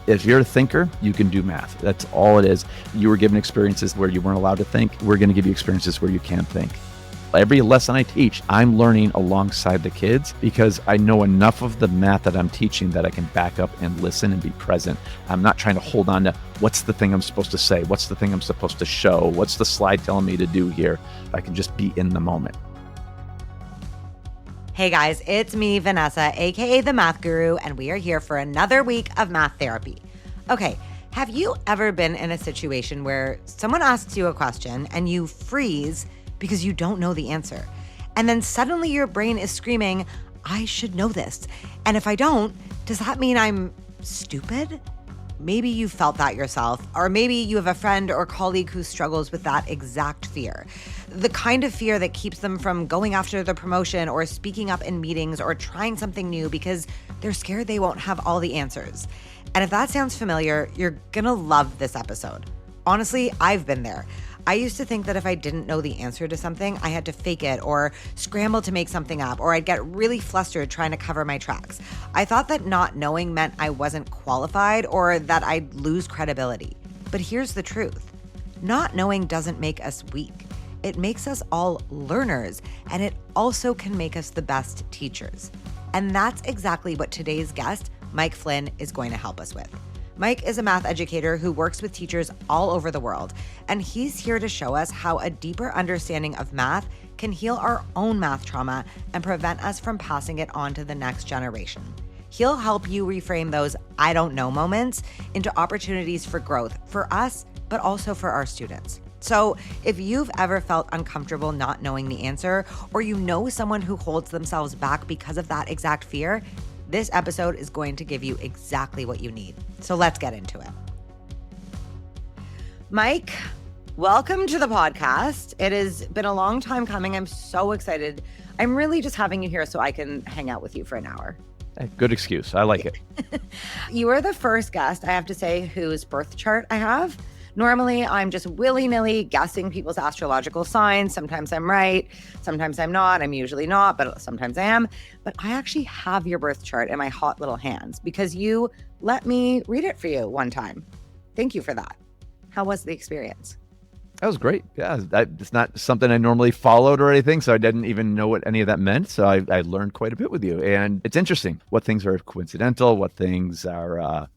If you're a thinker, you can do math. That's all it is. You were given experiences where you weren't allowed to think. We're going to give you experiences where you can think. Every lesson I teach, I'm learning alongside the kids because I know enough of the math that I'm teaching that I can back up and listen and be present. I'm not trying to hold on to what's the thing I'm supposed to say, what's the thing I'm supposed to show, what's the slide telling me to do here. I can just be in the moment. Hey guys, it's me, Vanessa, aka the Math Guru, and we are here for another week of math therapy. Okay, have you ever been in a situation where someone asks you a question and you freeze because you don't know the answer? And then suddenly your brain is screaming, I should know this. And if I don't, does that mean I'm stupid? Maybe you felt that yourself, or maybe you have a friend or colleague who struggles with that exact fear. The kind of fear that keeps them from going after the promotion or speaking up in meetings or trying something new because they're scared they won't have all the answers. And if that sounds familiar, you're gonna love this episode. Honestly, I've been there. I used to think that if I didn't know the answer to something, I had to fake it or scramble to make something up, or I'd get really flustered trying to cover my tracks. I thought that not knowing meant I wasn't qualified or that I'd lose credibility. But here's the truth. Not knowing doesn't make us weak. It makes us all learners, and it also can make us the best teachers. And that's exactly what today's guest, Mike Flynn, is going to help us with. Mike is a math educator who works with teachers all over the world, and he's here to show us how a deeper understanding of math can heal our own math trauma and prevent us from passing it on to the next generation. He'll help you reframe those I don't know moments into opportunities for growth for us, but also for our students. So if you've ever felt uncomfortable not knowing the answer, or you know someone who holds themselves back because of that exact fear, this episode is going to give you exactly what you need. So let's get into it. Mike, welcome to the podcast. It has been a long time coming. I'm so excited. I'm really just having you here so I can hang out with you for an hour. Good excuse. I like it. You are the first guest, I have to say, whose birth chart I have. Normally, I'm just willy-nilly guessing people's astrological signs. Sometimes I'm right, sometimes I'm not. I'm usually not, but sometimes I am. But I actually have your birth chart in my hot little hands because you let me read it for you one time. Thank you for that. How was the experience? That was great. Yeah, it's not something I normally followed or anything, so I didn't even know what any of that meant. So I learned quite a bit with you. And it's interesting what things are coincidental, what things are...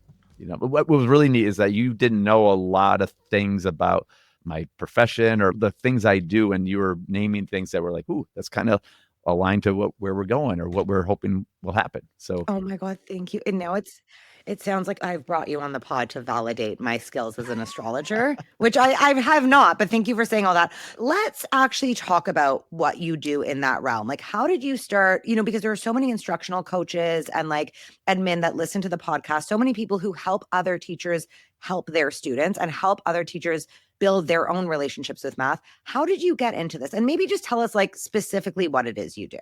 what was really neat is that you didn't know a lot of things about my profession or the things I do, and you were naming things that were like, ooh, that's kind of aligned to where we're going or what we're hoping will happen. So, oh my God, thank you. And now it sounds like I've brought you on the pod to validate my skills as an astrologer, which I have not, but thank you for saying all that. Let's actually talk about what you do in that realm. Like, how did you start, because there are so many instructional coaches and like admin that listen to the podcast, so many people who help other teachers help their students and help other teachers build their own relationships with math. How did you get into this? And maybe just tell us like specifically what it is you do.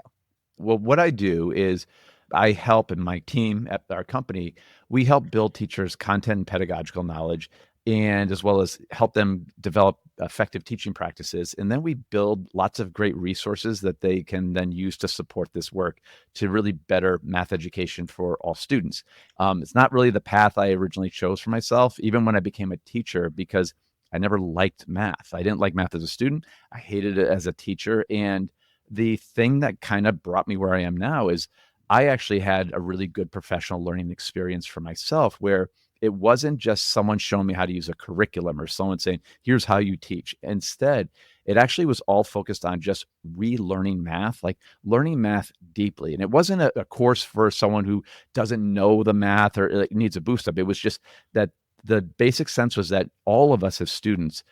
Well, what I do is I help, and my team at our company, we help build teachers content and pedagogical knowledge, and as well as help them develop effective teaching practices. And then we build lots of great resources that they can then use to support this work to really better math education for all students. It's not really the path I originally chose for myself, even when I became a teacher, because I never liked math. I didn't like math as a student. I hated it as a teacher. And the thing that kind of brought me where I am now is I actually had a really good professional learning experience for myself where it wasn't just someone showing me how to use a curriculum or someone saying, here's how you teach. Instead, it actually was all focused on just relearning math, like learning math deeply. And it wasn't a course for someone who doesn't know the math or like needs a boost up. It was just that the basic sense was that all of us as students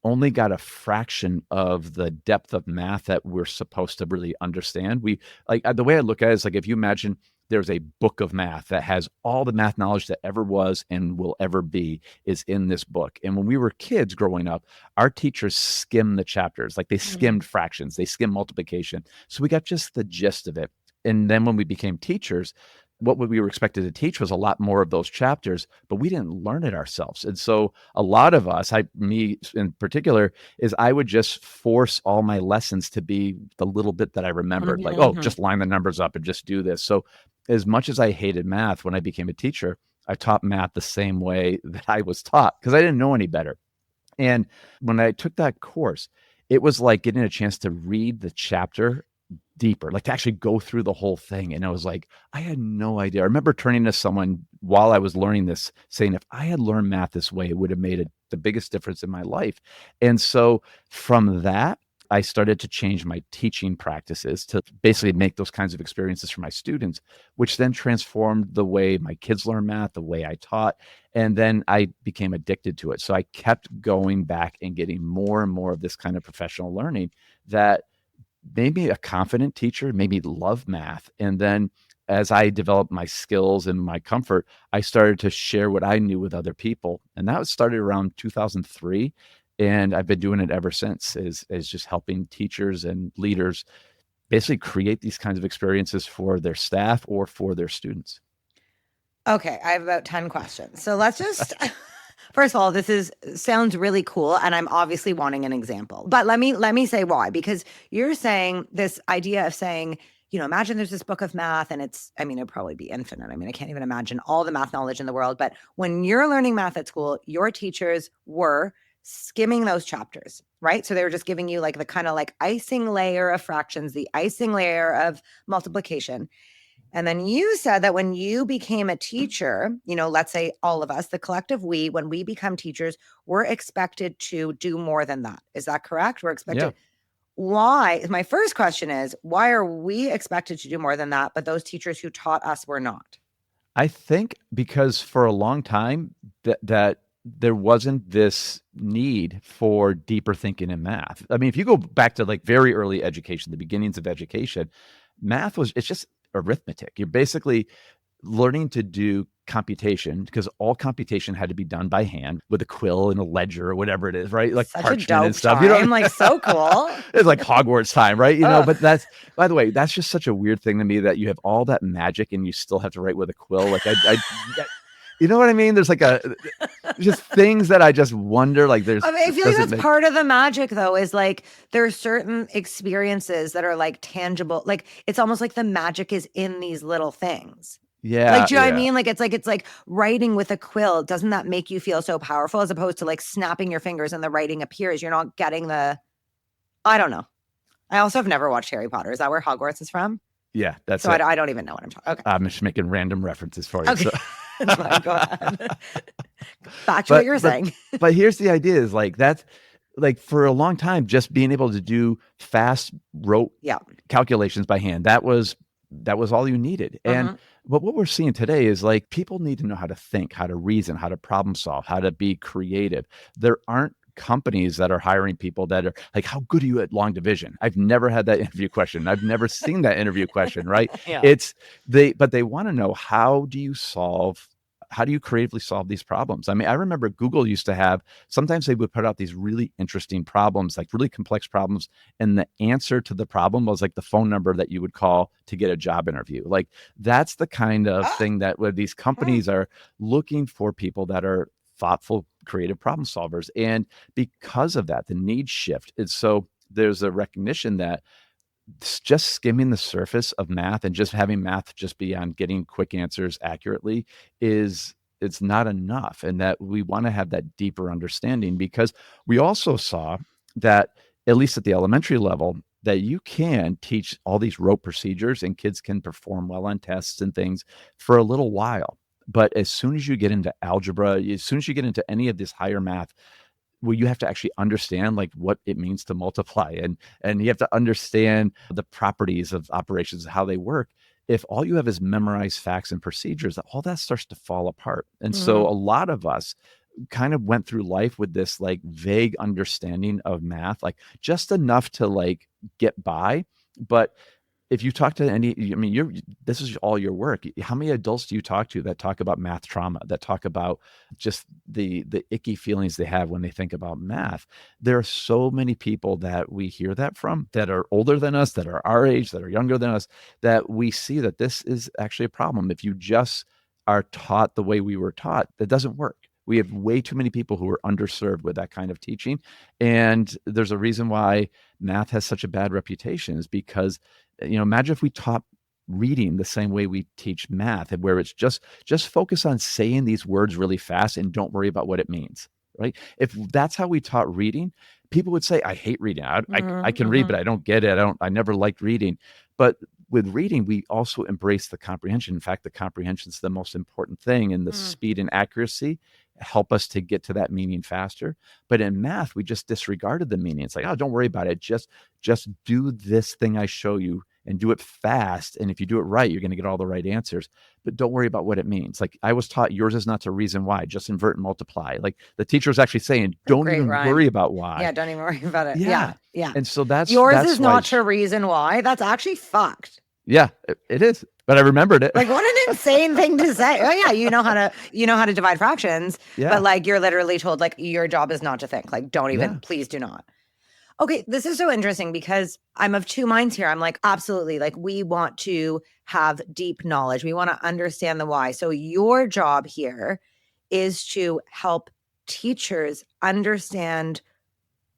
only got a fraction of the depth of math that we're supposed to really understand. We like the way I look at it is like, if you imagine there's a book of math that has all the math knowledge that ever was and will ever be is in this book. And when we were kids growing up, our teachers skimmed the chapters, like they skimmed fractions, they skimmed multiplication. So we got just the gist of it. And then when we became teachers, what we were expected to teach was a lot more of those chapters, but we didn't learn it ourselves. And so a lot of us, me in particular, is I would just force all my lessons to be the little bit that I remembered, like, oh, just line the numbers up and just do this. So as much as I hated math when I became a teacher, I taught math the same way that I was taught because I didn't know any better. And when I took that course, it was like getting a chance to read the chapter deeper, like to actually go through the whole thing. And I was like, I had no idea. I remember turning to someone while I was learning this, saying, if I had learned math this way, it would have made the biggest difference in my life. And so from that, I started to change my teaching practices to basically make those kinds of experiences for my students, which then transformed the way my kids learn math, the way I taught. And then I became addicted to it. So I kept going back and getting more and more of this kind of professional learning that made me a confident teacher, made me love math. And then as I developed my skills and my comfort, I started to share what I knew with other people. And that was started around 2003. And I've been doing it ever since, is just helping teachers and leaders basically create these kinds of experiences for their staff or for their students. Okay, I have about 10 questions. So let's just first of all, sounds really cool, and I'm obviously wanting an example. But let me say why. Because you're saying this idea of saying, imagine there's this book of math, and it'd probably be infinite. I can't even imagine all the math knowledge in the world. But when you're learning math at school, your teachers were skimming those chapters, right? So they were just giving you like the kind of like icing layer of fractions, the icing layer of multiplication. And then you said that when you became a teacher, let's say all of us, the collective we, when we become teachers, we're expected to do more than that. Is that correct? We're expected. Yeah. Why? My first question is, why are we expected to do more than that, but those teachers who taught us were not? I think because for a long time that there wasn't this need for deeper thinking in math. If you go back to like very early education, the beginnings of education, it's just arithmetic. You're basically learning to do computation because all computation had to be done by hand with a quill and a ledger or whatever it is, right? Like such parchment a dope and stuff. Time. Like so cool. It's like Hogwarts time, right? But that's, by the way, that's just such a weird thing to me that you have all that magic and you still have to write with a quill. Like you know what I mean? There's like just things that I just wonder, like there's. I feel like that's part of the magic though, is like there are certain experiences that are like tangible. Like it's almost like the magic is in these little things. Yeah. Like, do you know what I mean? Like, it's like writing with a quill. Doesn't that make you feel so powerful as opposed to like snapping your fingers and the writing appears? You're not getting I don't know. I also have never watched Harry Potter. Is that where Hogwarts is from? Yeah, that's so it. I don't even know what I'm talking. Okay. I'm just making random references for you. Okay. So. Go ahead. Back to what you're saying. But here's the idea is like that's like for a long time, just being able to do fast rote calculations by hand, that was all you needed. And but what we're seeing today is like people need to know how to think, how to reason, how to problem solve, how to be creative. There aren't companies that are hiring people that are like, how good are you at long division? I've never had that interview question. I've never seen that interview question, right? Yeah. But they want to know, how do you creatively solve these problems? I remember Google used to have, sometimes they would put out these really interesting problems, like really complex problems. And the answer to the problem was like the phone number that you would call to get a job interview. Like that's the kind of thing that where these companies are looking for people that are thoughtful, creative problem solvers. And because of that, the needs shift. And so there's a recognition that just skimming the surface of math and just having math just be on getting quick answers accurately it's not enough. And that we want to have that deeper understanding, because we also saw that, at least at the elementary level, that you can teach all these rote procedures and kids can perform well on tests and things for a little while. But as soon as you get into algebra, as soon as you get into any of this higher math, well, you have to actually understand like what it means to multiply, and you have to understand the properties of operations, how they work. If all you have is memorized facts and procedures, all that starts to fall apart. And so a lot of us kind of went through life with this like vague understanding of math, like just enough to like get by. But if you talk to this is all your work. How many adults do you talk to that talk about math trauma, that talk about just the icky feelings they have when they think about math? There are so many people that we hear that from, that are older than us, that are our age, that are younger than us, that we see that this is actually a problem. If you just are taught the way we were taught, that doesn't work. We have way too many people who are underserved with that kind of teaching. And there's a reason why math has such a bad reputation, is because, imagine if we taught reading the same way we teach math, and where it's just focus on saying these words really fast and don't worry about what it means, right? If that's how we taught reading, people would say, I hate reading. I can read, but I don't get it. I never liked reading. But with reading, we also embrace the comprehension. In fact, the comprehension is the most important thing, and the speed and accuracy help us to get to that meaning faster. But in math, we just disregarded the meaning. It's like, oh, don't worry about it. Just do this thing I show you and do it fast. And if you do it right, you're going to get all the right answers. But don't worry about what it means. Like I was taught, yours is not to reason why, just invert and multiply. Like the teacher was actually saying, don't even worry about why. Yeah, don't even worry about it. Yeah. And so that's yours is not to reason why. That's actually fucked. Yeah, it is. But I remembered it. Like, what an insane thing to say. Oh yeah, you know how to divide fractions. Yeah. But like you're literally told like your job is not to think. Like, don't even, please do not. Okay, this is so interesting because I'm of two minds here. I'm like, absolutely. Like we want to have deep knowledge. We want to understand the why. So your job here is to help teachers understand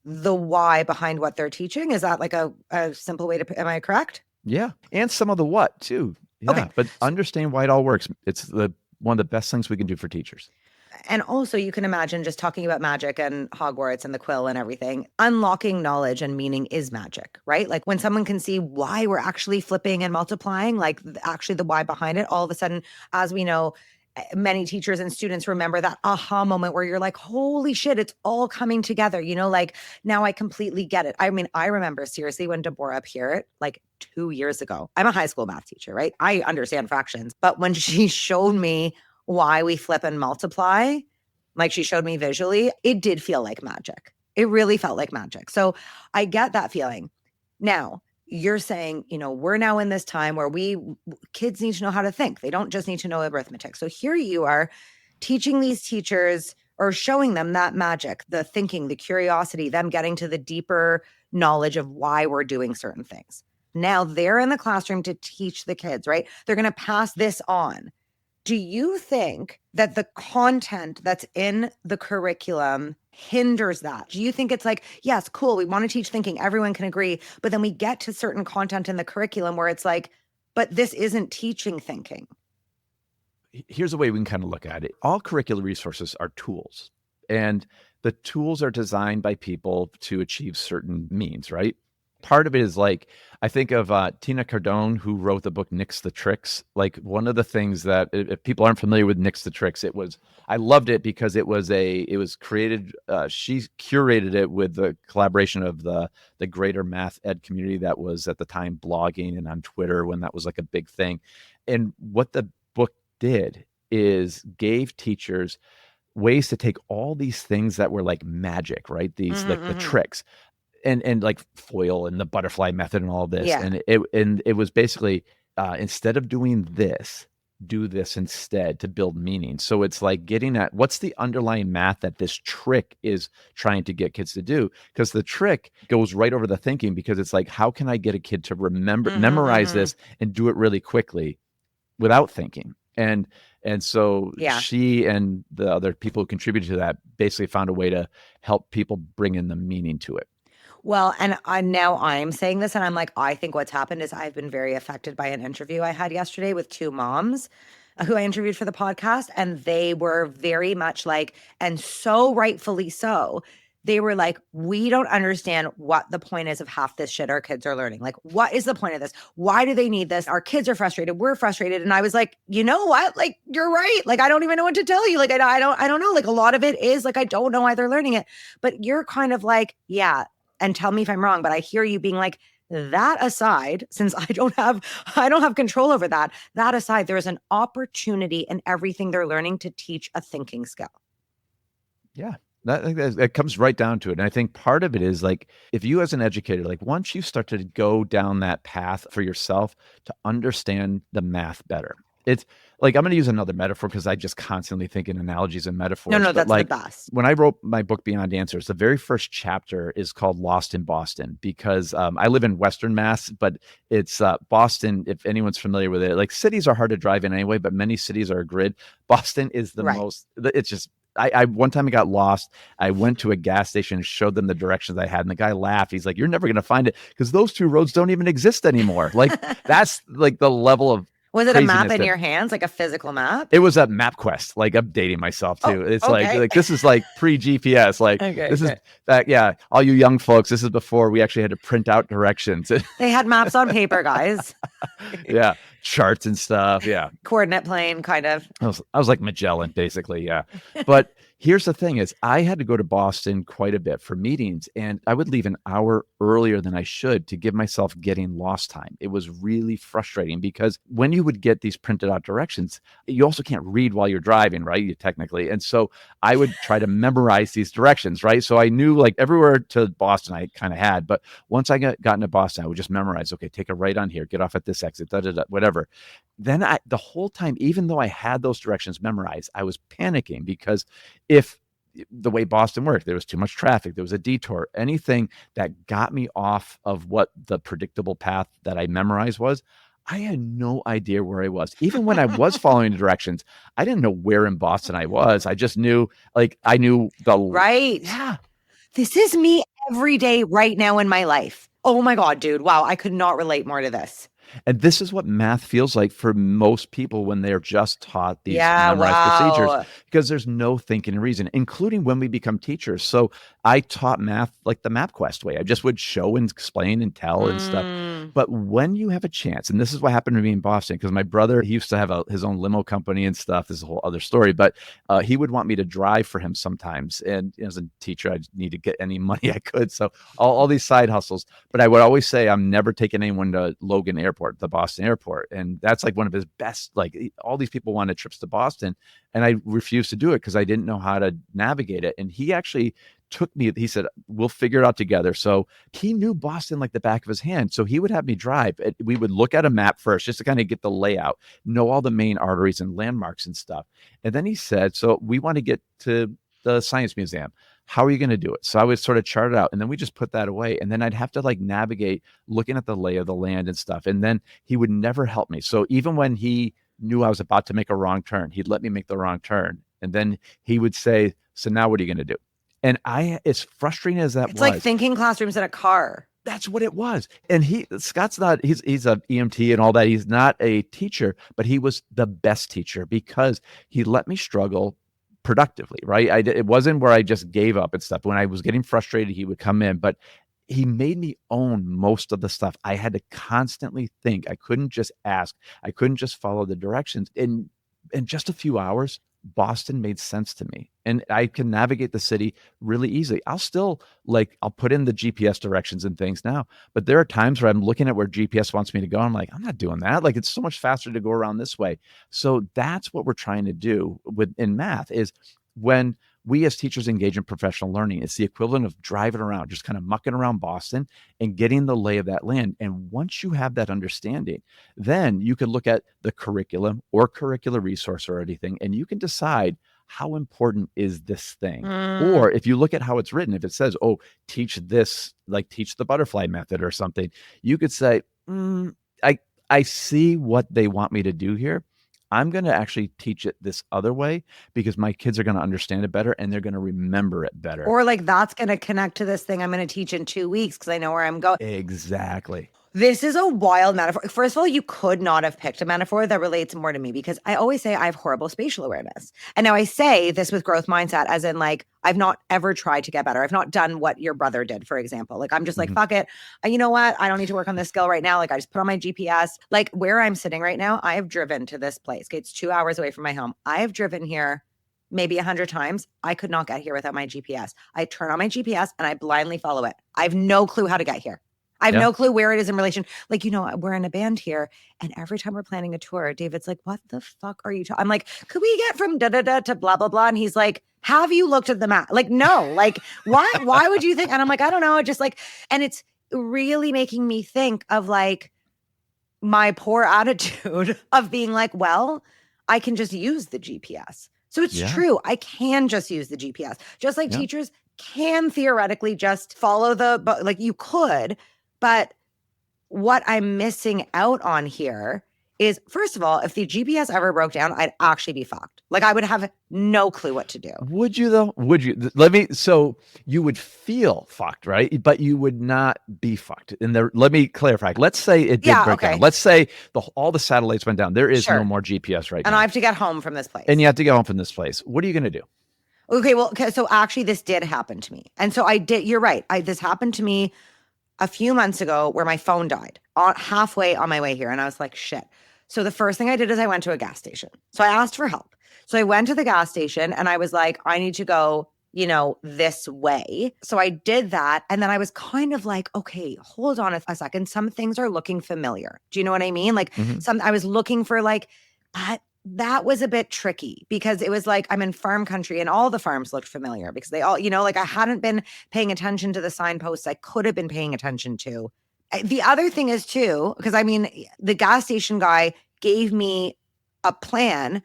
the why behind what they're teaching. Is that like a simple way to, am I correct? Yeah. And some of the what too. Yeah. Okay. But understand why it all works. It's one of the best things we can do for teachers. And also you can imagine just talking about magic and Hogwarts and the quill and everything, unlocking knowledge and meaning is magic, right? Like when someone can see why we're actually flipping and multiplying, like actually the why behind it, all of a sudden, as we know, many teachers and students remember that aha moment where you're like, holy shit, it's all coming together. You know, like now I completely get it. I mean, I remember seriously when Deborah appeared like 2 years ago, I'm a high school math teacher, right? I understand fractions, but when she showed me why we flip and multiply, like she showed me visually, it did feel like magic. It really felt like magic. So I get that feeling. Now, you're saying, you know, we're now in this time where kids need to know how to think. They don't just need to know arithmetic. So here you are teaching these teachers or showing them that magic, the thinking, the curiosity, them getting to the deeper knowledge of why we're doing certain things. Now they're in the classroom to teach the kids, right? They're going to pass this on. Do you think that the content that's in the curriculum hinders that? Do you think it's like, yes, cool, we want to teach thinking, everyone can agree, but then we get to certain content in the curriculum where it's like, but this isn't teaching thinking? Here's a way we can kind of look at it. All curricular resources are tools, and the tools are designed by people to achieve certain means, right? Part of it is like, I think of Tina Cardone, who wrote the book Nix the Tricks. Like one of the things that, if people aren't familiar with Nix the Tricks, I loved it because it was created, she curated it with the collaboration of the greater math ed community that was at the time blogging and on Twitter when that was like a big thing. And what the book did is gave teachers ways to take all these things that were like magic, right? These like the tricks. And like FOIL and the butterfly method and all this. Yeah. And it was basically, instead of doing this, do this instead to build meaning. So it's like getting at what's the underlying math that this trick is trying to get kids to do? Because the trick goes right over the thinking, because it's like, how can I get a kid to memorize this and do it really quickly without thinking? And so she and the other people who contributed to that basically found a way to help people bring in the meaning to it. Well, and now I'm saying this and I'm like, I think what's happened is I've been very affected by an interview I had yesterday with two moms who I interviewed for the podcast. And they were very much like, and so rightfully so, they were like, we don't understand what the point is of half this shit our kids are learning. Like, what is the point of this? Why do they need this? Our kids are frustrated. We're frustrated. And I was like, you know what? Like, you're right. Like, I don't even know what to tell you. Like, I don't know. Like, a lot of it is like, I don't know why they're learning it. But you're kind of like, yeah. And tell me if I'm wrong, but I hear you being like, that aside, since I don't have control over that aside, there is an opportunity in everything they're learning to teach a thinking skill. Yeah. That comes right down to it. And I think part of it is like, if you as an educator, like once you start to go down that path for yourself to understand the math better, it's like, I'm going to use another metaphor because I just constantly think in analogies and metaphors. No, that's like, the best. When I wrote my book, Beyond Answers, the very first chapter is called Lost in Boston, because I live in Western Mass, but it's Boston, if anyone's familiar with it, like cities are hard to drive in anyway, but many cities are a grid. Boston is the most, it's just I one time I got lost. I went to a gas station and showed them the directions I had, and the guy laughed. He's like, "You're never going to find it because those two roads don't even exist anymore." Like that's like the level of Was it a map craziness in that your hands, like a physical map? it was a MapQuest. Like I'm dating myself Oh, too. It's okay. like this is like pre GPS. Like Okay, this is okay. that. Yeah, all you young folks, this is before we actually had to print out directions. They had maps on paper, guys. Yeah, charts and stuff. Yeah, Coordinate plane, kind of. I was like Magellan, basically. Yeah. But here's the thing is I had to go to Boston quite a bit for meetings, and I would leave an hour earlier than I should to give myself getting lost time. It was really frustrating because when you would get these printed out directions, you also can't read while you're driving, right? You technically. And so I would try to memorize these directions, right? So I knew like everywhere to Boston I kind of had, but once I got into Boston, I would just memorize, okay, take a right on here, get off at this exit, da, da, da, whatever. Then the whole time, even though I had those directions memorized, I was panicking because if the way Boston worked, there was too much traffic, there was a detour, anything that got me off of what the predictable path that I memorized was, I had no idea where I was. Even when I was following the directions, I didn't know where in Boston I was. I just knew, like, I knew Right. yeah. This is me every day right now in my life. Oh my God, dude. Wow. I could not relate more to this. And this is what math feels like for most people when they're just taught these Yeah. memorized procedures, Wow. because there's no thinking and reason, including when we become teachers. So I taught math like the MapQuest way. I just would show and explain and tell and stuff. Mm. But when you have a chance, and this is what happened to me in Boston, because my brother, he used to have his own limo company and stuff. This is a whole other story, but he would want me to drive for him sometimes. And as a teacher, I need to get any money I could. So all these side hustles. But I would always say, I'm never taking anyone to Logan Airport, the Boston airport. And that's like one of his best, like all these people wanted trips to Boston. And I refused to do it because I didn't know how to navigate it. And he actually took me, he said, we'll figure it out together. So he knew Boston like the back of his hand. So he would have me drive. We would look at a map first just to kind of get the layout, know all the main arteries and landmarks and stuff. And then he said, so we want to get to the Science Museum. How are you going to do it? So I would sort of chart it out, and then we just put that away. And then I'd have to like navigate looking at the lay of the land and stuff. And then he would never help me. So even when he knew I was about to make a wrong turn, he'd let me make the wrong turn. And then he would say, so now what are you going to do? And as frustrating as that It's was, like thinking classrooms in a car. that's what it was. And Scott's not, he's a EMT and all that. He's not a teacher, but he was the best teacher because he let me struggle productively, right? It wasn't where I just gave up and stuff. When I was getting frustrated, he would come in, but he made me own most of the stuff. I had to constantly think. I couldn't just ask. I couldn't just follow the directions. In just a few hours, Boston made sense to me, and I can navigate the city really easily. I'll put in the GPS directions and things now, but there are times where I'm looking at where GPS wants me to go. I'm like, I'm not doing that. Like, it's so much faster to go around this way. So that's what we're trying to do in math is when we as teachers engage in professional learning, it's the equivalent of driving around, just kind of mucking around Boston and getting the lay of that land. And once you have that understanding, then you can look at the curriculum or curricular resource or anything, and you can decide how important is this thing. Or if you look at how it's written, if it says, oh, teach this, like teach the butterfly method or something, you could say, I see what they want me to do here. I'm going to actually teach it this other way because my kids are going to understand it better and they're going to remember it better. Or like that's going to connect to this thing I'm going to teach in 2 weeks because I know where I'm going. Exactly. This is a wild metaphor. First of all, you could not have picked a metaphor that relates more to me because I always say I have horrible spatial awareness. And now I say this with growth mindset, as in like, I've not ever tried to get better. I've not done what your brother did, for example. Like, I'm just like, fuck it. You know what? I don't need to work on this skill right now. Like, I just put on my GPS. Like, where I'm sitting right now, I have driven to this place. Okay, it's 2 hours away from my home. I have driven here maybe 100 times. I could not get here without my GPS. I turn on my GPS and I blindly follow it. I have no clue how to get here. I have no clue where it is in relation. Like, we're in a band here, and every time we're planning a tour, David's like, what the fuck are you talking? I'm like, could we get from da-da-da to blah, blah, blah? And he's like, have you looked at the map? Like, no, like, why would you think? And I'm like, I don't know. Just like, and it's really making me think of like my poor attitude of being like, well, I can just use the GPS. So it's true. I can just use the GPS. Just like teachers can theoretically just follow like you could. But what I'm missing out on here is, first of all, if the GPS ever broke down, I'd actually be fucked. Like I would have no clue what to do. Would you though? Would you? So you would feel fucked, right? But you would not be fucked. And there, let me clarify. Let's say it did Yeah, break okay. down. Let's say all the satellites went down. There is no Sure. more GPS right And now. I have to get home from this place. And you have to get home from this place. What are you going to do? Okay, well, so actually this did happen to me. And so I did, you're right. This happened to me a few months ago where my phone died halfway on my way here. And I was like, shit. So the first thing I did is I went to a gas station. So I asked for help. So I went to the gas station and I was like, I need to go, this way. So I did that. And then I was kind of like, okay, hold on a second. Some things are looking familiar. Do you know what I mean? Like I was looking for like, that was a bit tricky because it was like I'm in farm country and all the farms looked familiar because they all, like I hadn't been paying attention to the signposts I could have been paying attention to. The other thing is too, because the gas station guy gave me a plan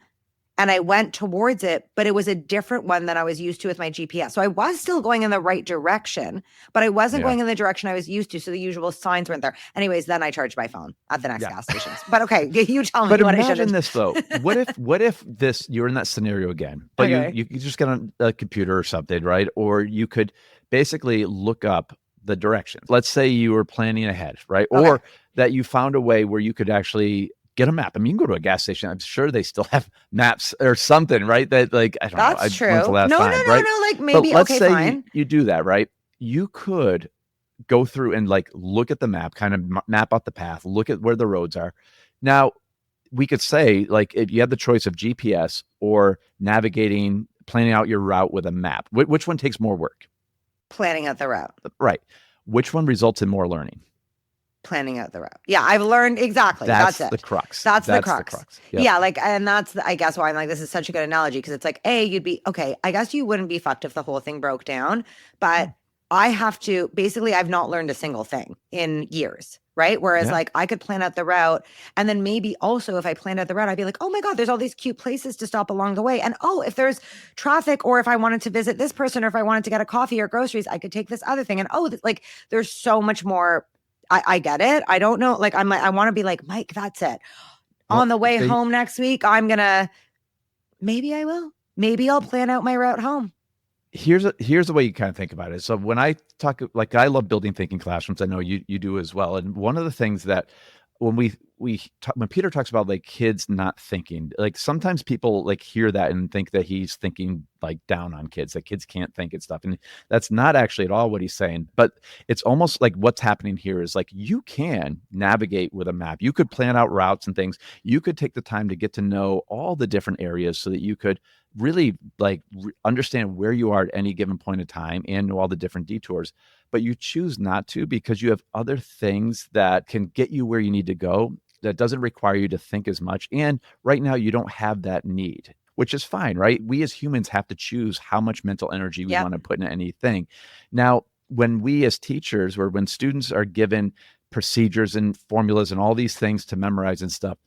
and I went towards it, but it was a different one than I was used to with my GPS. So I was still going in the right direction, but I wasn't going in the direction I was used to. So the usual signs weren't there. Anyways, then I charged my phone at the next gas stations. But okay, you tell me but what I should imagine this though. What if you're in that scenario again, but you just get on a computer or something, right? Or you could basically look up the direction. Let's say you were planning ahead, right? Okay. Or that you found a way where you could actually get a map. I mean, you can go to a gas station. I'm sure they still have maps or something, right? That like, I don't know. That's true. When's the last time, right? No. Like maybe, but let's okay, say fine. You do that, right? You could go through and like look at the map, kind of map out the path, look at where the roads are. Now, we could say like if you have the choice of GPS or navigating, planning out your route with a map. Which one takes more work? Planning out the route. Right. Which one results in more learning? Planning out the route. Yeah, I've learned exactly. That's it. The crux. That's the crux. Yep. Yeah, like, and that's I guess why I'm like, this is such a good analogy because it's like, you'd be okay. I guess you wouldn't be fucked if the whole thing broke down, but I have to basically. I've not learned a single thing in years, right? Whereas like I could plan out the route, and then maybe also if I planned out the route, I'd be like, oh my god, there's all these cute places to stop along the way, and if there's traffic, or if I wanted to visit this person, or if I wanted to get a coffee or groceries, I could take this other thing, and like there's so much more. I get it. I don't know. Like, I want to be like, Mike, that's it. Well, on the way home next week, maybe I will. Maybe I'll plan out my route home. Here's the way you kind of think about it. So when I talk, like I love building thinking classrooms. I know you do as well. And one of the things that when when Peter talks about like kids not thinking, like sometimes people like hear that and think that he's thinking like down on kids, that kids can't think and stuff. And that's not actually at all what he's saying. But it's almost like what's happening here is like you can navigate with a map. You could plan out routes and things. You could take the time to get to know all the different areas so that you could really like understand where you are at any given point in time and know all the different detours. But you choose not to because you have other things that can get you where you need to go that doesn't require you to think as much. And right now you don't have that need, which is fine, right? We as humans have to choose how much mental energy we want to put in anything. Now, when we as teachers or when students are given procedures and formulas and all these things to memorize and stuff,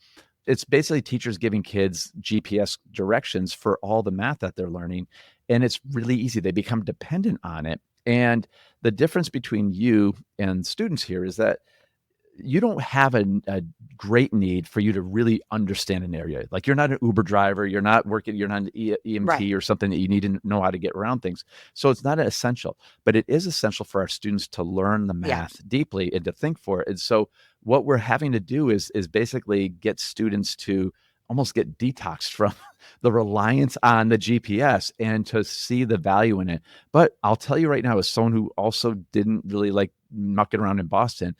it's basically teachers giving kids GPS directions for all the math that they're learning. And it's really easy. They become dependent on it. And the difference between you and students here is that you don't have a great need for you to really understand an area. Like you're not an Uber driver, you're not an EMT or something that you need to know how to get around things. So it's not an essential, but it is essential for our students to learn the math deeply and to think for it. And so what we're having to do is basically get students to almost get detoxed from the reliance on the GPS and to see the value in it. But I'll tell you right now, as someone who also didn't really like mucking around in Boston,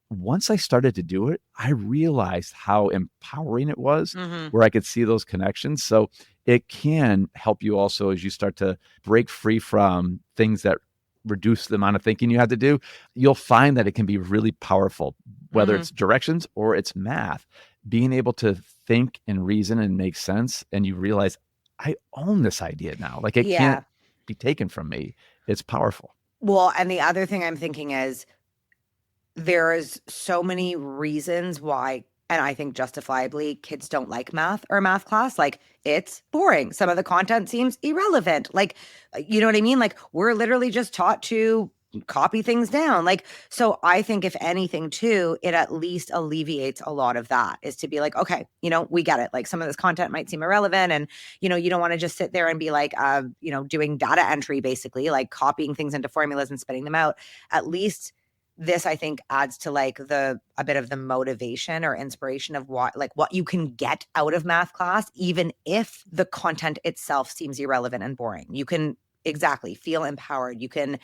once I started to do it, I realized how empowering it was, where I could see those connections. So it can help you also as you start to break free from things that reduce the amount of thinking you have to do. You'll find that it can be really powerful, whether it's directions or it's math. Being able to think and reason and make sense, and you realize I own this idea now. Like it can't be taken from me. It's powerful. Well, and the other thing I'm thinking is there is so many reasons why, and I think justifiably, kids don't like math or math class. Like it's boring. Some of the content seems irrelevant. Like, you know what I mean? Like we're literally just taught to copy things down. Like, so I think if anything too, it at least alleviates a lot of that, is to be like, okay, we get it. Like some of this content might seem irrelevant, and, you don't want to just sit there and be like, doing data entry, basically like copying things into formulas and spitting them out. At least this, I think, adds to like a bit of the motivation or inspiration of what you can get out of math class, even if the content itself seems irrelevant and boring. You can exactly feel empowered. You can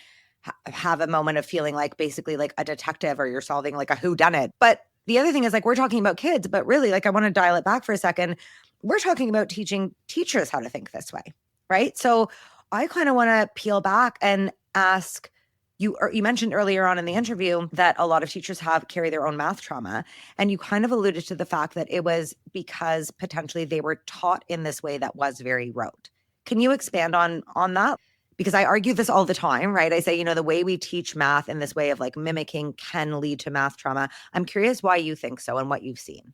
have a moment of feeling like basically like a detective, or you're solving like a whodunit. But the other thing is, like, we're talking about kids, but really, like, I want to dial it back for a second. We're talking about teaching teachers how to think this way, right? So I kind of want to peel back and ask you, or you mentioned earlier on in the interview that a lot of teachers carry their own math trauma. And you kind of alluded to the fact that it was because potentially they were taught in this way that was very rote. Can you expand on that? Because I argue this all the time, right? I say, the way we teach math in this way of like mimicking can lead to math trauma. I'm curious why you think so and what you've seen.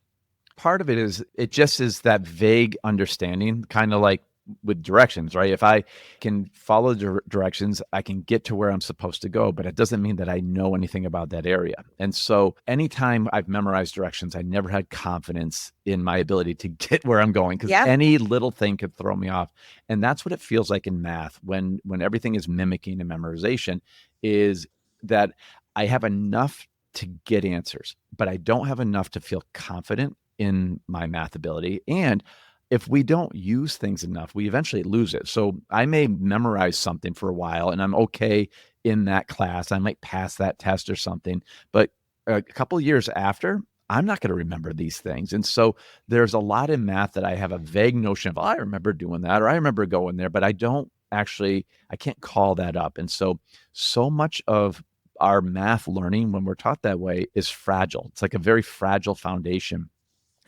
Part of it is, it just is that vague understanding, kind of like with directions, right? If I can follow directions, I can get to where I'm supposed to go, but it doesn't mean that I know anything about that area. And so anytime I've memorized directions, I never had confidence in my ability to get where I'm going, because any little thing could throw me off. And that's what it feels like in math when everything is mimicking and memorization, is that I have enough to get answers, but I don't have enough to feel confident in my math ability. And if we don't use things enough, we eventually lose it. So I may memorize something for a while and I'm okay in that class. I might pass that test or something, but a couple of years after, I'm not going to remember these things. And so there's a lot in math that I have a vague notion of, I remember doing that, or I remember going there, but I can't call that up. And so much of our math learning, when we're taught that way, is fragile. It's like a very fragile foundation.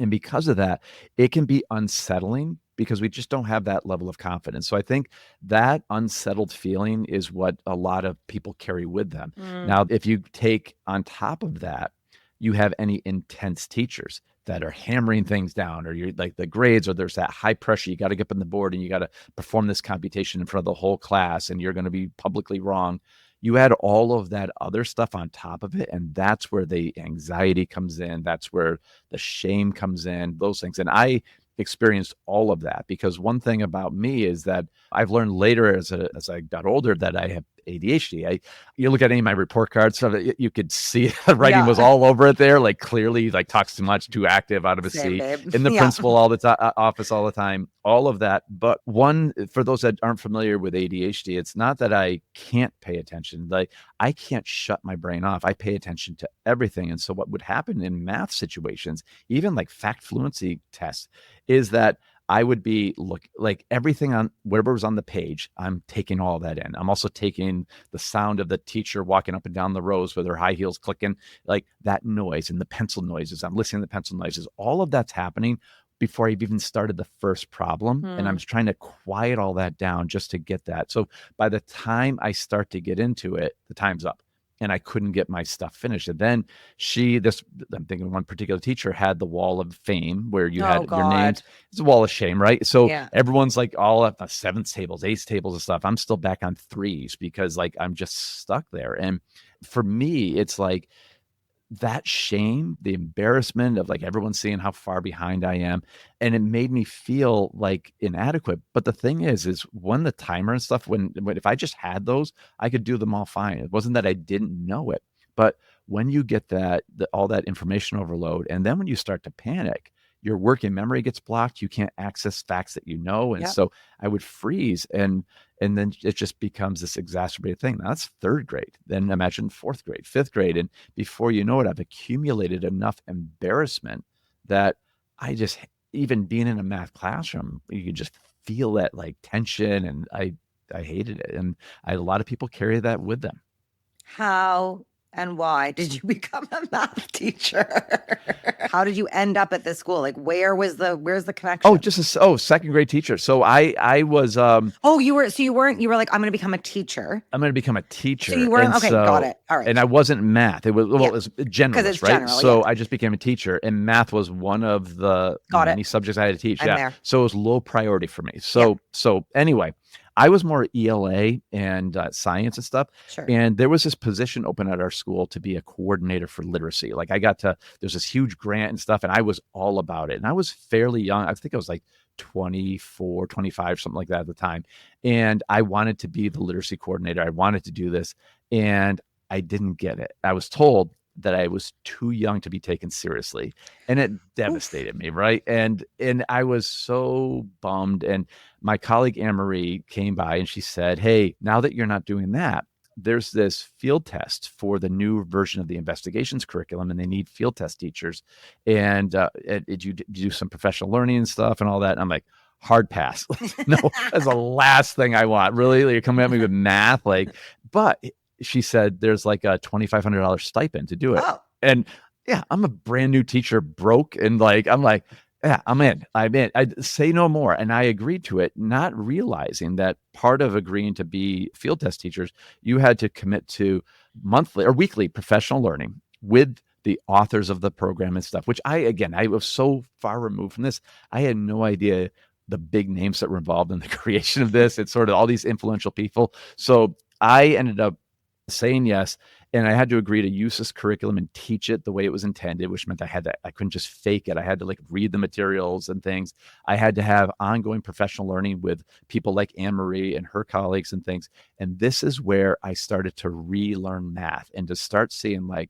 And because of that, it can be unsettling because we just don't have that level of confidence. So I think that unsettled feeling is what a lot of people carry with them. Now, if you take on top of that, you have any intense teachers that are hammering things down, or you're like the grades, or there's that high pressure. You got to get up on the board and you got to perform this computation in front of the whole class, and you're going to be publicly wrong. You add all of that other stuff on top of it, and that's where the anxiety comes in. That's where the shame comes in, those things. And I experienced all of that, because one thing about me is that I've learned later as I got older that I have ADHD. You look at any of my report cards, so you could see the writing was all over it there, like clearly like talks too much, too active, out of his seat, in the principal office all the time, all of that. But for those that aren't familiar with ADHD, it's not that I can't pay attention. Like, I can't shut my brain off. I pay attention to everything. And so what would happen in math situations, even like fact fluency tests, is that I would be like everything on whatever was on the page, I'm taking all that in. I'm also taking the sound of the teacher walking up and down the rows with her high heels clicking, like that noise, and the pencil noises. I'm listening to the pencil noises. All of that's happening before I've even started the first problem. And I'm just trying to quiet all that down just to get that. So by the time I start to get into it, the time's up. And I couldn't get my stuff finished. And then I'm thinking one particular teacher had the wall of fame where you had your names. It's a wall of shame, right? So everyone's like all at the seventh tables, eighth tables and stuff. I'm still back on threes because like I'm just stuck there. And for me, it's like that shame, the embarrassment of like everyone seeing how far behind I am. And it made me feel like inadequate. But the thing is when the timer and stuff, when if I just had those, I could do them all fine. It wasn't that I didn't know it, but when you get all that information overload, and then when you start to panic, your working memory gets blocked. You can't access facts that you know. And so I would freeze, and then it just becomes this exacerbated thing. Now, that's third grade. Then imagine fourth grade, fifth grade. And before you know it, I've accumulated enough embarrassment that even being in a math classroom, you could just feel that like tension, and I hated it. And a lot of people carry that with them. How and why did you become a math teacher? How did you end up at this school? Like, where's the connection? Oh, just second grade teacher. So I was. You were like, I'm going to become a teacher. I'm going to become a teacher. So you weren't. Okay, got it. All right. And I wasn't math. It was it was generalist, right? General, so I just became a teacher, and math was one of the many subjects I had to teach. I'm there. So it was low priority for me. So anyway, I was more ELA and science and stuff. Sure. And there was this position open at our school to be a coordinator for literacy. Like there's this huge grant and stuff, and I was all about it. And I was fairly young. I think I was like 24, 25, something like that at the time. And I wanted to be the literacy coordinator. I wanted to do this. And I didn't get it. I was told that I was too young to be taken seriously, and it devastated me, right? And I was so bummed. And my colleague Anne-Marie came by and she said, "Hey, now that you're not doing that, there's this field test for the new version of the investigations curriculum, and they need field test teachers. And did you do some professional learning and stuff and all that?" And I'm like, hard pass. No, that's the last thing I want. Really, you're coming at me with math, like, but she said there's like a $2,500 stipend to do it. Oh. And yeah, I'm a brand new teacher, broke, and like I'm like, yeah, I'm in. I say no more. And I agreed to it, not realizing that part of agreeing to be field test teachers, you had to commit to monthly or weekly professional learning with the authors of the program and stuff, which I was so far removed from this. I had no idea the big names that were involved in the creation of this. It's sort of all these influential people. So I ended up saying yes. And I had to agree to use this curriculum and teach it the way it was intended, which meant I couldn't just fake it. I had to like read the materials and things. I had to have ongoing professional learning with people like Anne-Marie and her colleagues and things. And this is where I started to relearn math and to start seeing like,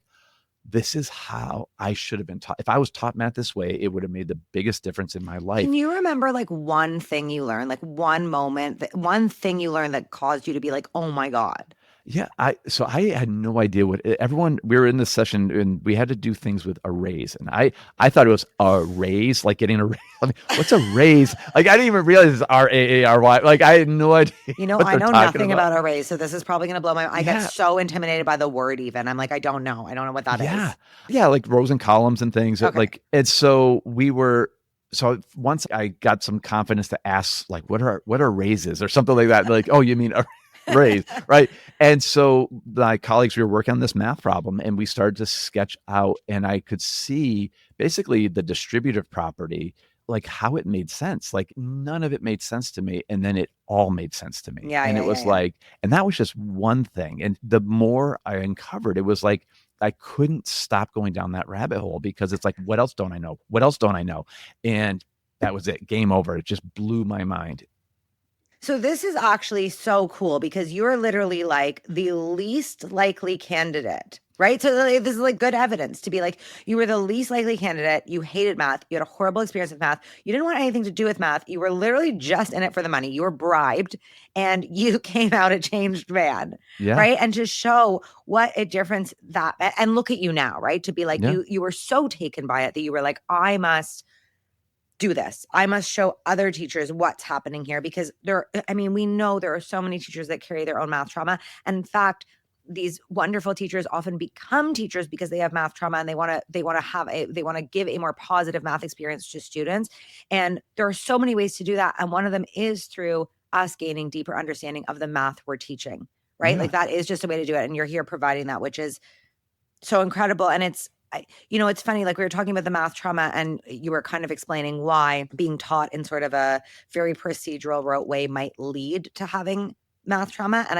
this is how I should have been taught. If I was taught math this way, it would have made the biggest difference in my life. Can you remember like one thing you learned, like one moment, one thing you learned that caused you to be like, oh my God? Yeah, I had no idea what everyone. We were in this session and we had to do things with arrays, and I thought it was a raise, like getting a raise. I mean, what's a raise? Like I didn't even realize it's RAARY. Like I had no idea. I know nothing about arrays, so this is probably going to blow my mind. I get so intimidated by the word. Even I'm like, I don't know what that is. Yeah, like rows and columns and things. Okay. Like, and so we were. So once I got some confidence to ask, like, what are raises or something like that? Like, oh, you mean a raise, right? And so my colleagues, we were working on this math problem, and we started to sketch out, and I could see basically the distributive property, like how it made sense. Like none of it made sense to me, and then it all made sense to me. And it was like, and that was just one thing. And the more I uncovered, it was like I couldn't stop going down that rabbit hole, because it's like, what else don't I know? What else don't I know? And that was it. Game over. It just blew my mind. So this is actually so cool, because you're literally like the least likely candidate, right? So this is like good evidence to be like, you were the least likely candidate. You hated math. You had a horrible experience with math. You didn't want anything to do with math. You were literally just in it for the money. You were bribed and you came out a changed man, right? And to show what a difference that, and look at you now, right? To be like, you were so taken by it that you were like, I must do this. I must show other teachers what's happening here, because we know there are so many teachers that carry their own math trauma. And in fact, these wonderful teachers often become teachers because they have math trauma, and they want to give a more positive math experience to students. And there are so many ways to do that. And one of them is through us gaining deeper understanding of the math we're teaching, right? Yeah. Like that is just a way to do it. And you're here providing that, which is so incredible. And it's funny, like we were talking about the math trauma, and you were kind of explaining why being taught in sort of a very procedural rote way might lead to having math trauma. And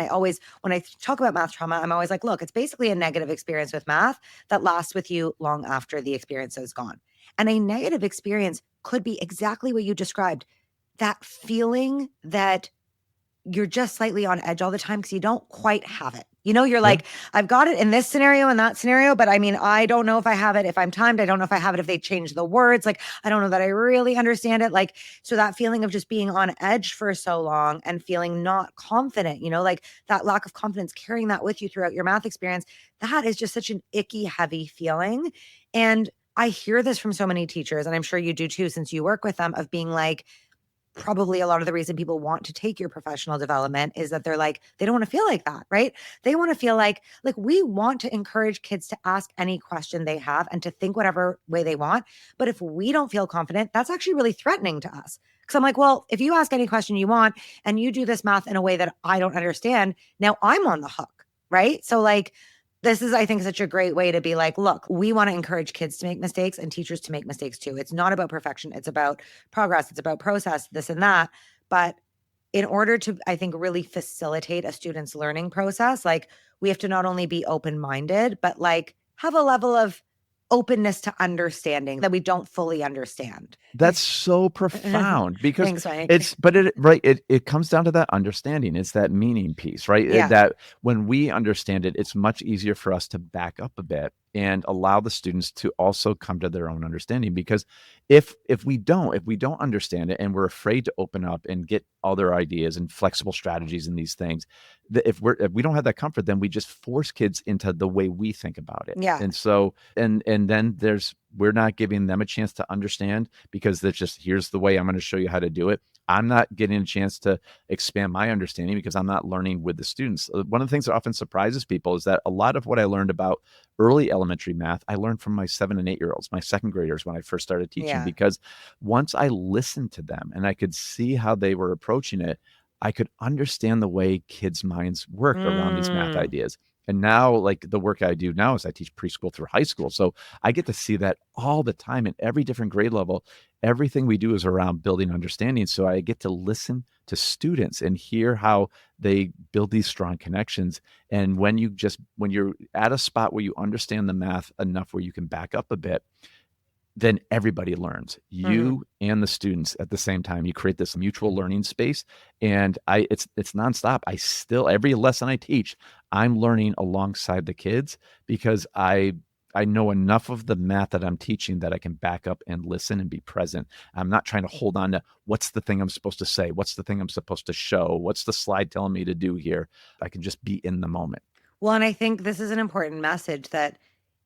when I talk about math trauma, I'm always like, look, it's basically a negative experience with math that lasts with you long after the experience is gone. And a negative experience could be exactly what you described, that feeling that you're just slightly on edge all the time because you don't quite have it. You're like, I've got it in this scenario and that scenario, but I mean, I don't know if I have it if I'm timed. I don't know if I have it if they change the words. Like, I don't know that I really understand it. Like, so that feeling of just being on edge for so long and feeling not confident, like that lack of confidence, carrying that with you throughout your math experience, that is just such an icky, heavy feeling. And I hear this from so many teachers, and I'm sure you do too, since you work with them, of being like, probably a lot of the reason people want to take your professional development is that they're like, they don't want to feel like that, right? They want to feel like we want to encourage kids to ask any question they have and to think whatever way they want. But if we don't feel confident, that's actually really threatening to us. Because I'm like, well, if you ask any question you want and you do this math in a way that I don't understand, now I'm on the hook, right? So like, this is, I think, such a great way to be like, look, we want to encourage kids to make mistakes and teachers to make mistakes too. It's not about perfection. It's about progress. It's about process, this and that. But in order to, I think, really facilitate a student's learning process, like we have to not only be open-minded, but like have a level of openness to understanding that we don't fully understand. That's so profound because Thanks, Mike. it comes down to that understanding. It's that meaning piece, right? Yeah. That when we understand it, it's much easier for us to back up a bit and allow the students to also come to their own understanding. Because if we don't understand it and we're afraid to open up and get other ideas and flexible strategies in these things, if we don't have that comfort, then we just force kids into the way we think about it. Yeah. And so and then we're not giving them a chance to understand because that's just, here's the way I'm going to show you how to do it. I'm not getting a chance to expand my understanding because I'm not learning with the students. One of the things that often surprises people is that a lot of what I learned about early elementary math, I learned from my 7 and 8-year-olds, my second graders when I first started teaching, because once I listened to them and I could see how they were approaching it, I could understand the way kids' minds work around these math ideas. And now, like the work I do now is I teach preschool through high school. So I get to see that all the time in every different grade level. Everything we do is around building understanding. So I get to listen to students and hear how they build these strong connections. And when you're at a spot where you understand the math enough where you can back up a bit, then everybody learns, you and the students at the same time. You create this mutual learning space, and it's nonstop. Every lesson I teach, I'm learning alongside the kids because I know enough of the math that I'm teaching that I can back up and listen and be present. I'm not trying to hold on to what's the thing I'm supposed to say, what's the thing I'm supposed to show, what's the slide telling me to do here. I can just be in the moment. Well, and I think this is an important message that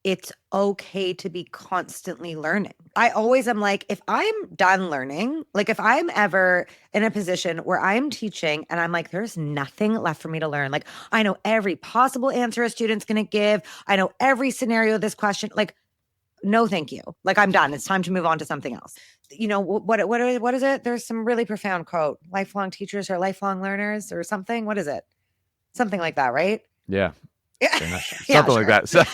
it's okay to be constantly learning. I always am like, if I'm done learning, like if I'm ever in a position where I'm teaching and I'm like, there's nothing left for me to learn. Like I know every possible answer a student's going to give. I know every scenario of this question. Like, no, thank you. Like I'm done. It's time to move on to something else. You know, what is it? There's some really profound quote, lifelong teachers are lifelong learners or something. What is it? Something like that, right? Yeah. Yeah. Something like that. So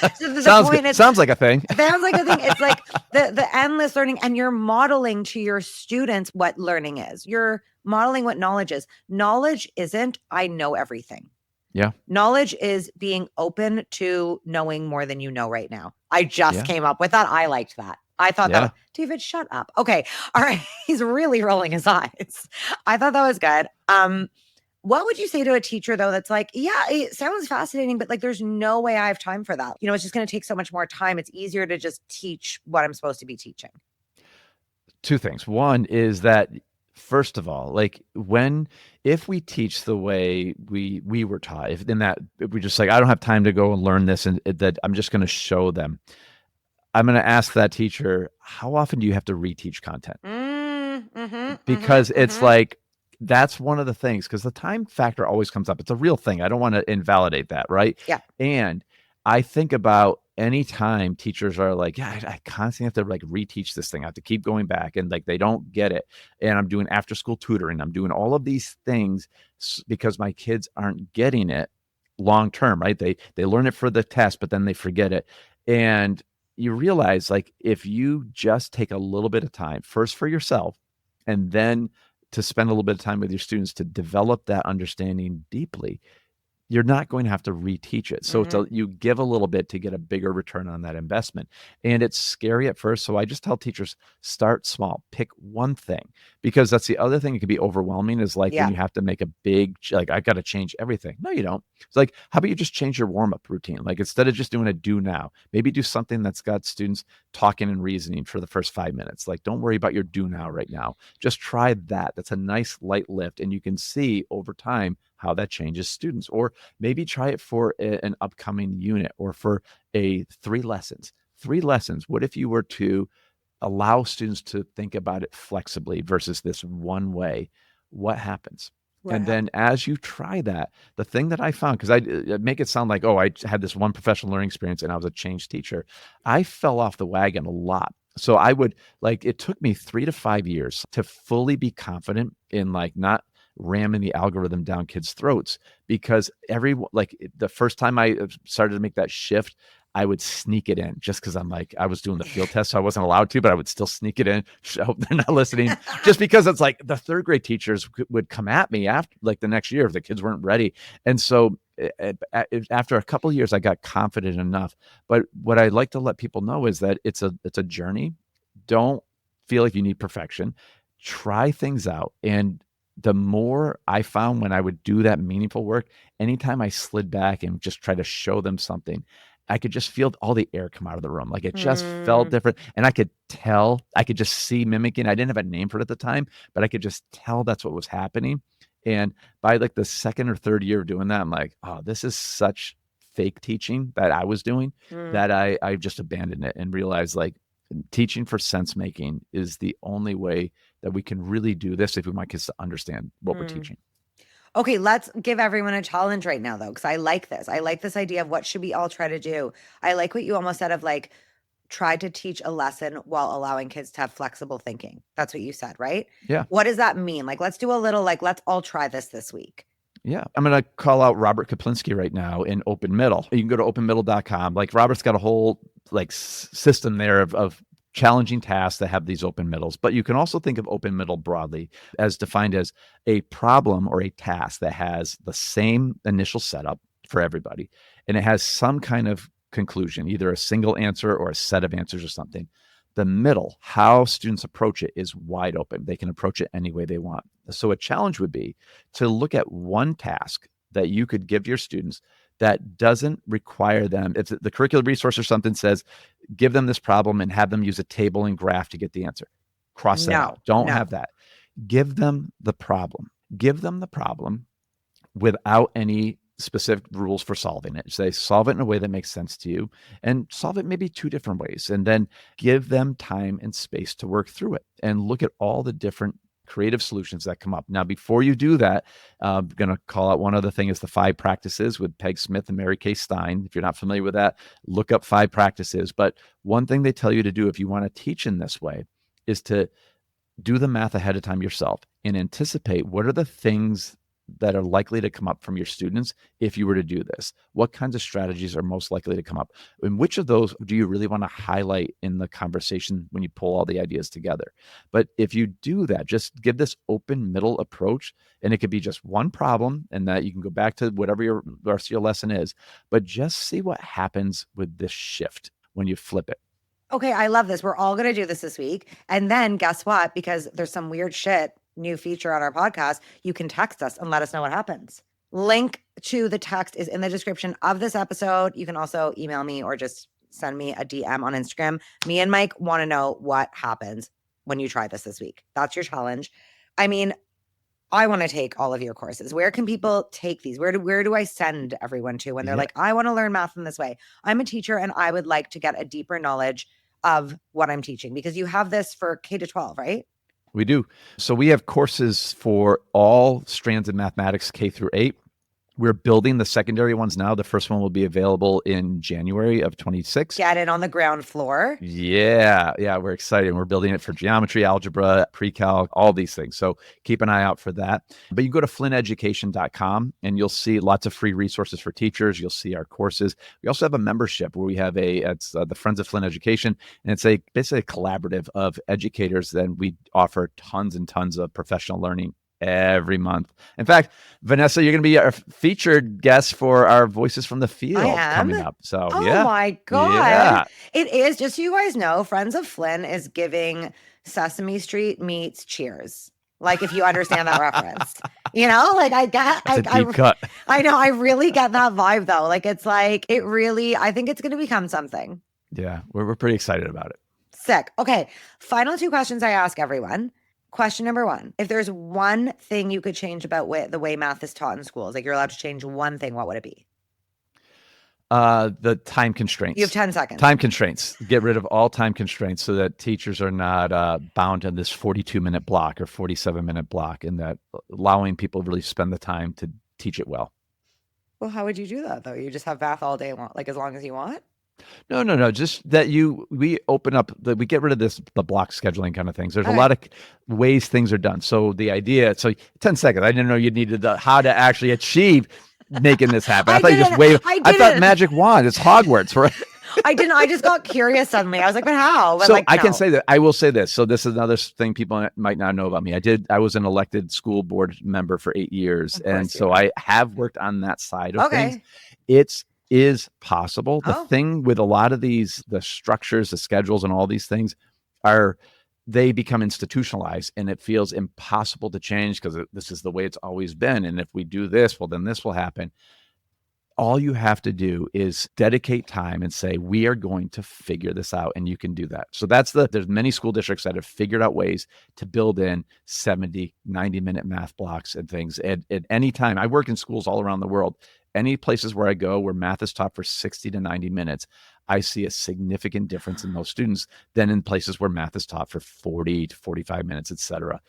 sounds like a thing. Sounds like a thing. It's like the endless learning, and you're modeling to your students what learning is. You're modeling what knowledge is. Knowledge isn't, I know everything. Yeah. Knowledge is being open to knowing more than you know right now. I just came up with that. I liked that. I thought that, David, shut up. Okay. All right. He's really rolling his eyes. I thought that was good. What would you say to a teacher, though, that's like, yeah, it sounds fascinating, but like, there's no way I have time for that. You know, it's just going to take so much more time. It's easier to just teach what I'm supposed to be teaching. Two things. One is that, first of all, like if we teach the way we were taught, if we just like, I don't have time to go and learn this and that I'm just going to show them, I'm going to ask that teacher, how often do you have to reteach content? Because it's like, that's one of the things, because the time factor always comes up. It's a real thing. I don't want to invalidate that, right? Yeah. And I think about any time teachers are like, yeah, I constantly have to like reteach this thing. I have to keep going back and like they don't get it. And I'm doing after school tutoring. I'm doing all of these things because my kids aren't getting it long term, right? They learn it for the test, but then they forget it. And you realize, like, if you just take a little bit of time first for yourself and then to spend a little bit of time with your students to develop that understanding deeply, you're not going to have to reteach it. So you give a little bit to get a bigger return on that investment. And it's scary at first. So I just tell teachers, start small, pick one thing, because that's the other thing that can be overwhelming is like when you have to make a big, like, I got to change everything. No, you don't. It's like, how about you just change your warm-up routine? Like, instead of just doing a do now, maybe do something that's got students talking and reasoning for the first 5 minutes. Like, don't worry about your do now right now. Just try that. That's a nice light lift. And you can see over time how that changes students. Or maybe try it for an upcoming unit or for 3 lessons. 3 lessons. What if you were to allow students to think about it flexibly versus this one way? What happens? Right. And then as you try that, the thing that I found, because I make it sound like, oh, I had this one professional learning experience and I was a change teacher. I fell off the wagon a lot. So I would it took me 3 to 5 years to fully be confident in not ramming the algorithm down kids' throats, because the first time I started to make that shift, I would sneak it in just because I'm like, I was doing the field test, so I wasn't allowed to, but I would still sneak it in. I hope they're not listening. Just because it's like the third grade teachers would come at me after, like the next year, if the kids weren't ready. And so after a couple of years, I got confident enough. But what I'd like to let people know is that it's a journey. Don't feel like you need perfection. Try things out. And the more I found when I would do that meaningful work, anytime I slid back and just try to show them something, I could just feel all the air come out of the room. Like it just felt different. And I could tell, I could just see mimicking. I didn't have a name for it at the time, but I could just tell that's what was happening. And by like the second or third year of doing that, I'm like, oh, this is such fake teaching that I was doing that I just abandoned it and realized like teaching for sense making is the only way that we can really do this if we want kids to understand what we're teaching. Okay, let's give everyone a challenge right now, though, because I like this. I like this idea of what should we all try to do. I like what you almost said of like, try to teach a lesson while allowing kids to have flexible thinking. That's what you said, right? Yeah. What does that mean? Like, let's do a little, like, let's all try this week. Yeah. I'm going to call out Robert Kaplinski right now in Open Middle. You can go to openmiddle.com. Like Robert's got a whole like system there of challenging tasks that have these open middles. But you can also think of open middle broadly as defined as a problem or a task that has the same initial setup for everybody. And it has some kind of conclusion, either a single answer or a set of answers or something. The middle, how students approach it, is wide open. They can approach it any way they want. So a challenge would be to look at one task that you could give your students that doesn't require them, if the curricular resource or something says, give them this problem and have them use a table and graph to get the answer. Cross that out. Don't have that. Give them the problem. Give them the problem without any specific rules for solving it. Say, solve it in a way that makes sense to you and solve it maybe two different ways. And then give them time and space to work through it and look at all the different creative solutions that come up. Now, before you do that, I'm going to call out one other thing is the 5 practices with Peg Smith and Mary Kay Stein. If you're not familiar with that, look up 5 practices. But one thing they tell you to do if you want to teach in this way is to do the math ahead of time yourself and anticipate what are the things that are likely to come up from your students if you were to do this. What kinds of strategies are most likely to come up? And which of those do you really want to highlight in the conversation when you pull all the ideas together? But if you do that, just give this open middle approach, and it could be just one problem, and that you can go back to whatever your rest of your lesson is, but just see what happens with this shift when you flip it. Okay, I love this. We're all going to do this week. And then guess what? Because there's some weird shit new feature on our podcast, you can text us and let us know what happens. Link to the text is in the description of this episode. You can also email me or just send me a DM on Instagram. Me and Mike want to know what happens when you try this week. That's your challenge. I mean, I want to take all of your courses. Where can people take these? Where do I send everyone to when they're like, I want to learn math in this way? I'm a teacher and I would like to get a deeper knowledge of what I'm teaching, because you have this for K to 12, right? We do. So we have courses for all strands of mathematics, K through 8. We're building the secondary ones now. The first one will be available in January of 26. Get it on the ground floor. Yeah. We're excited. We're building it for geometry, algebra, pre-calc, all these things. So keep an eye out for that. But you go to flynneducation.com and you'll see lots of free resources for teachers. You'll see our courses. We also have a membership where we have it's the Friends of Flynn Education. And it's basically a collaborative of educators. Then we offer tons and tons of professional learning every month. In fact, Vanessa, you're going to be our featured guest for our Voices from the Field coming up. So, oh my God. Yeah. It is, just so you guys know, Friends of Flynn is giving Sesame Street meets Cheers. Like, if you understand that reference, you know, like I get, a deep cut. I know, I really get that vibe though. Like, it's like, it really, I think it's going to become something. Yeah, we're pretty excited about it. Sick. Okay. Final 2 questions I ask everyone. Question number 1, if there's one thing you could change about the way math is taught in schools, like you're allowed to change one thing, what would it be? The time constraints. You have 10 seconds. Time constraints. Get rid of all time constraints so that teachers are not bound to this 42-minute block or 47-minute block, and that allowing people to really spend the time to teach it well. Well, how would you do that, though? You just have math all day, like as long as you want? No. Just that we open up, we get rid of the block scheduling kind of things. There's a lot of ways things are done. So the idea, 10 seconds. I didn't know you needed how to actually achieve making this happen. I thought you just wave. I thought magic wand. It's Hogwarts, right? I didn't. I just got curious suddenly. I was like, but how? But So like, I no. can say that. I will say this. So this is another thing people might not know about me. I was an elected school board member for 8 years. Of course And you so were. I have worked on that side of things. Okay. It is possible. The Oh, thing with a lot of the structures, the schedules, and all these things they become institutionalized, and it feels impossible to change because this is the way it's always been. And if we do this, well, then this will happen. All you have to do is dedicate time and say, we are going to figure this out, and you can do that. So there's many school districts that have figured out ways to build in 70, 90-minute math blocks and things at any time. I work in schools all around the world. Any places where I go where math is taught for 60 to 90 minutes, I see a significant difference in those students than in places where math is taught for 40 to 45 minutes, et cetera.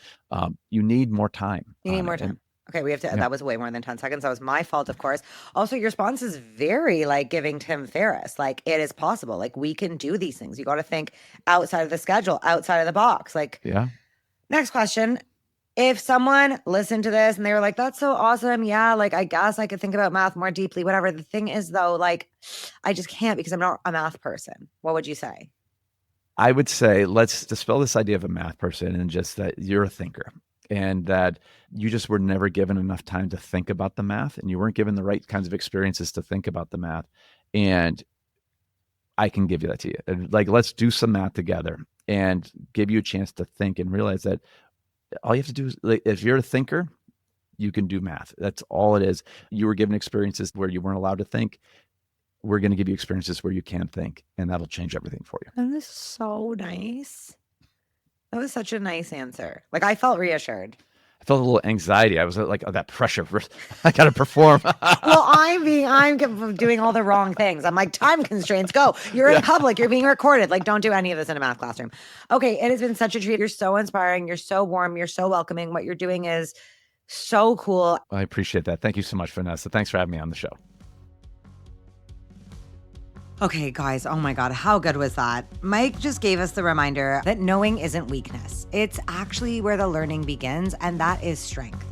You need more time. you need more time. Okay, we have to. Yeah. That was way more than 10 seconds. That was my fault, of course. Also, your response is very like giving Tim Ferriss. Like, it is possible. Like, we can do these things. You got to think outside of the schedule, outside of the box. Like, Yeah. Next question. If someone listened to this and they were like, that's so awesome. Yeah, like, I guess I could think about math more deeply, whatever. The thing is, though, like, I just can't because I'm not a math person. What would you say? I would say let's dispel this idea of a math person and just that you're a thinker, and that you just were never given enough time to think about the math, and you weren't given the right kinds of experiences to think about the math. And I can give you that to you. And like, let's do some math together and give you a chance to think and realize that all you have to do is, like, if you're a thinker, you can do math. That's all it is. You were given experiences where you weren't allowed to think. We're going to give you experiences where you can think, and that'll change everything for you. That is so nice. That was such a nice answer. Like, I felt reassured. I felt a little anxiety. I was like, oh, that pressure. I got to perform. Well, I'm doing all the wrong things. I'm like, time constraints, go. You're in public. You're being recorded. Like, don't do any of this in a math classroom. Okay, it has been such a treat. You're so inspiring. You're so warm. You're so welcoming. What you're doing is so cool. I appreciate that. Thank you so much, Vanessa. Thanks for having me on the show. Okay, guys, oh my God, how good was that? Mike just gave us the reminder that knowing isn't weakness. It's actually where the learning begins, and that is strength.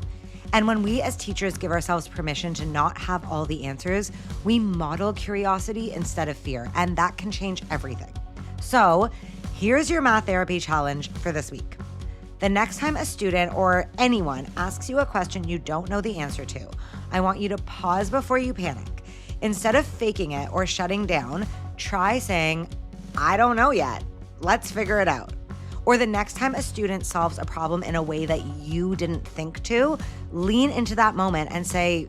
And when we as teachers give ourselves permission to not have all the answers, we model curiosity instead of fear, and that can change everything. So here's your math therapy challenge for this week. The next time a student or anyone asks you a question you don't know the answer to, I want you to pause before you panic. Instead of faking it or shutting down, try saying, I don't know yet. Let's figure it out. Or the next time a student solves a problem in a way that you didn't think to, lean into that moment and say,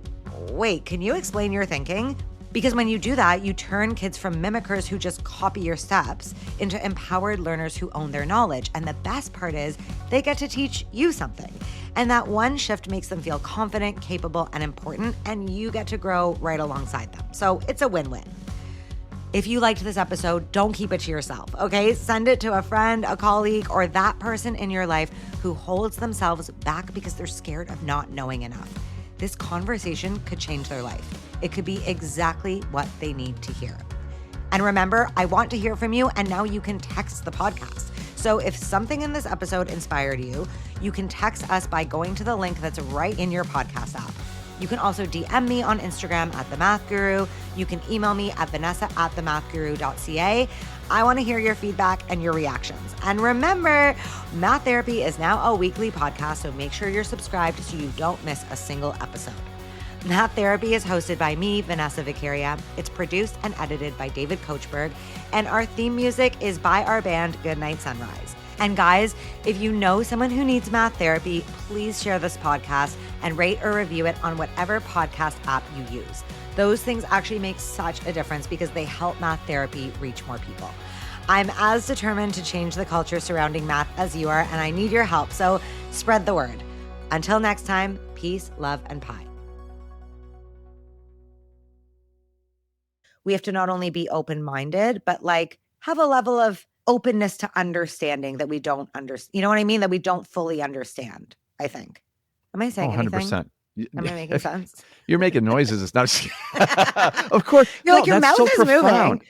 wait, can you explain your thinking? Because when you do that, you turn kids from mimickers who just copy your steps into empowered learners who own their knowledge. And the best part is they get to teach you something. And that one shift makes them feel confident, capable, and important, and you get to grow right alongside them. So it's a win-win. If you liked this episode, don't keep it to yourself, okay? Send it to a friend, a colleague, or that person in your life who holds themselves back because they're scared of not knowing enough. This conversation could change their life. It could be exactly what they need to hear. And remember, I want to hear from you, and now you can text the podcast. So if something in this episode inspired you, you can text us by going to the link that's right in your podcast app. You can also DM me on Instagram at The Math Guru. You can email me at vanessa@themathguru.ca. I want to hear your feedback and your reactions. And remember, Math Therapy is now a weekly podcast, so make sure you're subscribed so you don't miss a single episode. Math Therapy is hosted by me, Vanessa Vicaria. It's produced and edited by David Kochberg, and our theme music is by our band Goodnight Sunrise. And guys, if you know someone who needs math therapy, please share this podcast and rate or review it on whatever podcast app you use. Those things actually make such a difference because they help math therapy reach more people. I'm as determined to change the culture surrounding math as you are, and I need your help, so spread the word. Until next time, peace, love, and pie. We have to not only be open-minded, but like have a level of openness to understanding that we don't understand. You know what I mean? That we don't fully understand, I think. Am I saying 100%. anything? Am I making sense? You're making noises. It's not. Of course. You're like, your mouth is moving.